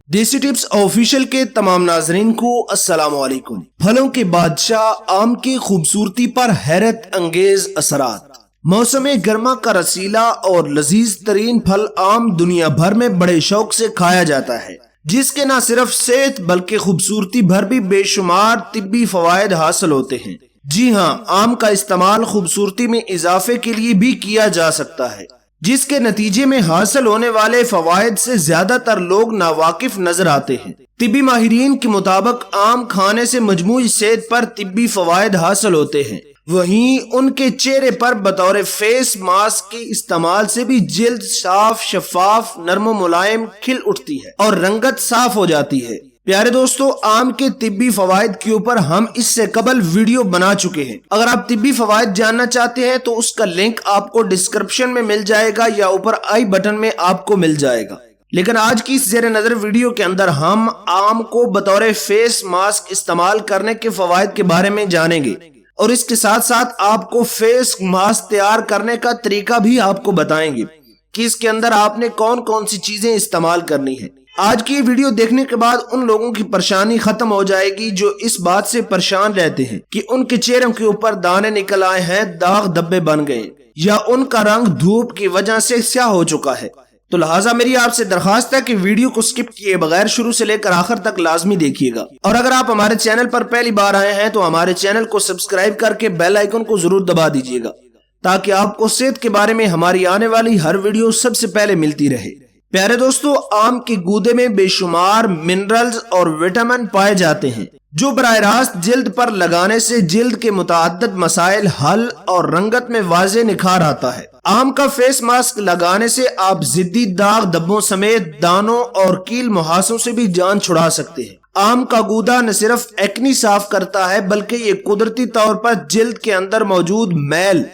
देसी tips official के तमाम नाजरीन को अस्सलाम वालेकुम। फलों के बादशाह आम की खूबसूरती पर हैरत अंगेज असरात। मौसम गर्मा का रसीला और लजीज तरीन फल आम दुनिया भर में बड़े शौक से खाया जाता है, जिसके न सिर्फ सेहत बल्कि खूबसूरती भर भी बेशुमार तिब्बी फवायद हासिल होते हैं। जी हाँ, आम का इस्तेमाल खूबसूरती में इजाफे के लिए भी किया जा सकता है, जिसके नतीजे में हासिल होने वाले फवायद से ज्यादातर लोग नावाकिफ नजर आते हैं। तिब्बी माहिरीन के मुताबिक आम खाने से मजमूई सेहत पर तिब्बी फवायद हासिल होते हैं। वहीं उनके चेहरे पर बतौर फेस मास्क के इस्तेमाल से भी जिल्द साफ, शफाफ, नरम मुलायम खिल उठती है और रंगत साफ हो जाती है। प्यारे दोस्तों, आम के तिब्बी फवायद के ऊपर हम इससे कबल वीडियो बना चुके हैं। अगर आप तिब्बी फवायद जानना चाहते हैं तो उसका लिंक आपको डिस्क्रिप्शन में मिल जाएगा या ऊपर आई बटन में आपको मिल जाएगा। लेकिन आज की इस ज़ेरे नजर वीडियो के अंदर हम आम को बतौर फेस मास्क इस्तेमाल करने के फवायद के बारे में जानेंगे और इसके साथ साथ आपको फेस मास्क तैयार करने का तरीका भी आपको बताएंगे कि इसके अंदर आपने कौन कौन सी चीजें इस्तेमाल करनी है। आज की वीडियो देखने के बाद उन लोगों की परेशानी खत्म हो जाएगी जो इस बात से परेशान रहते हैं कि उनके चेहरों के ऊपर दाने निकल आए हैं, दाग धब्बे बन गए या उनका रंग धूप की वजह से स्याह हो चुका है। तो लिहाजा मेरी आपसे दरखास्त है कि वीडियो को स्किप किए बगैर शुरू से लेकर आखिर तक लाजमी देखिएगा। और अगर आप हमारे चैनल पर पहली बार आए हैं तो हमारे चैनल को सब्सक्राइब करके बेल आइकन को जरूर दबा दीजिएगा, ताकि आपको सेहत के बारे में हमारी आने वाली हर वीडियो सबसे पहले मिलती रहे। प्यारे दोस्तों, आम के गूदे में बेशुमार मिनरल्स और विटामिन पाए जाते हैं, जो बराह रास्त जिल्द पर लगाने से जिल्द के मुतअद्दिद मसाइल हल और रंगत में वाज़े निखार आता है। आम का फेस मास्क लगाने से आप जिद्दी दाग धब्बों समेत दानों और कील मुहासों से भी जान छुड़ा सकते हैं। आम का गूदा न सिर्फ एक्नी साफ करता है बल्कि ये कुदरती तौर पर जिल्द के अंदर मौजूद मैल,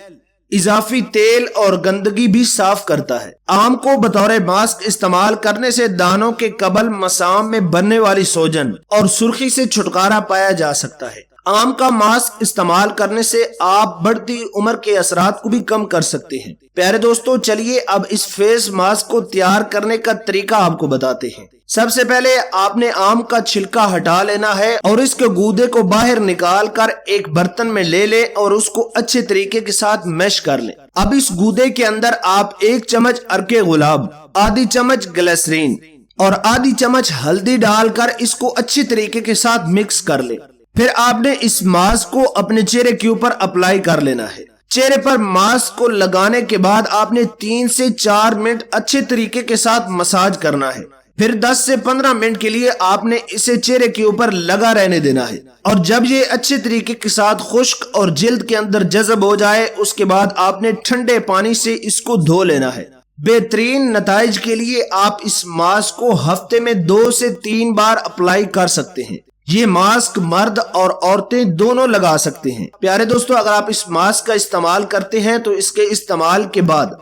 इजाफी तेल और गंदगी भी साफ करता है। आम को बतौर मास्क इस्तेमाल करने से दानों के कबल मसाम में बनने वाली सोजन और सुर्खी से छुटकारा पाया जा सकता है। आम का मास्क इस्तेमाल करने से आप बढ़ती उम्र के असरात को भी कम कर सकते हैं। प्यारे दोस्तों, चलिए अब इस फेस मास्क को तैयार करने का तरीका आपको बताते हैं। सबसे पहले आपने आम का छिलका हटा लेना है और इसके गूदे को बाहर निकाल कर एक बर्तन में ले लें और उसको अच्छे तरीके के साथ मैश कर लें। अब इस गूदे के अंदर आप 1 चम्मच अर्के गुलाब, आधी चम्मच ग्लिसरीन और आधी चम्मच हल्दी डालकर इसको अच्छे तरीके के साथ मिक्स कर लें। फिर आपने इस मास्क को अपने चेहरे के ऊपर अप्लाई कर लेना है। चेहरे पर मास्क को लगाने के बाद आपने 3 से 4 मिनट अच्छे तरीके के साथ मसाज करना है। फिर 10 से 15 मिनट के लिए आपने इसे चेहरे के ऊपर लगा रहने देना है और जब ये अच्छे तरीके के साथ खुश्क और जिल्द के अंदर जज़ब हो जाए उसके बाद आपने ठंडे पानी से इसको धो लेना है। बेहतरीन नताइज के लिए आप इस मास्क को हफ्ते में 2 से 3 बार अप्लाई कर सकते हैं। ये मास्क मर्द और औरतें दोनों लगा सकते हैं। प्यारे दोस्तों, अगर आप इस मास्क का इस्तेमाल करते हैं तो इसके इस्तेमाल के बाद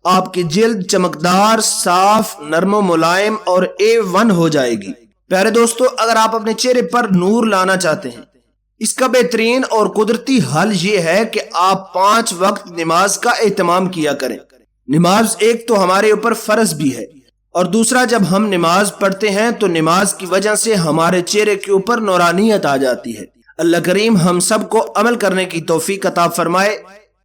आपकी जिल्द चमकदार, साफ, नरम मुलायम और A1 हो जाएगी। प्यारे दोस्तों, अगर आप अपने चेहरे पर नूर लाना चाहते हैं, इसका बेहतरीन और कुदरती हल ये है कि आप 5 वक्त नमाज का एहतमाम किया करें। नमाज एक तो हमारे ऊपर फर्ज भी है और दूसरा जब हम नमाज पढ़ते हैं तो नमाज की वजह से हमारे चेहरे के ऊपर नूरानियत आ जाती है। अल्लाह करीम हम सबको अमल करने की तौफीक अता फरमाए।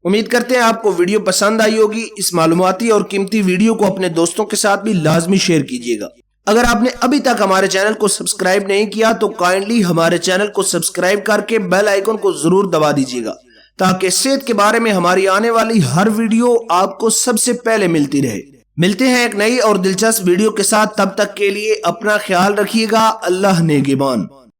उम्मीद करते हैं आपको वीडियो पसंद आई होगी। इस मालूमाती और कीमती वीडियो को अपने दोस्तों के साथ भी लाजमी शेयर कीजिएगा। अगर आपने अभी तक हमारे चैनल को सब्सक्राइब नहीं किया तो काइंडली हमारे चैनल को सब्सक्राइब करके बेल आइकन को जरूर दबा दीजिएगा, ताकि सेहत के बारे में हमारी आने वाली हर वीडियो आपको सबसे पहले मिलती रहे। मिलते हैं एक नई और दिलचस्प वीडियो के साथ, तब तक के लिए अपना ख्याल रखिएगा। अल्लाह नेगेबान।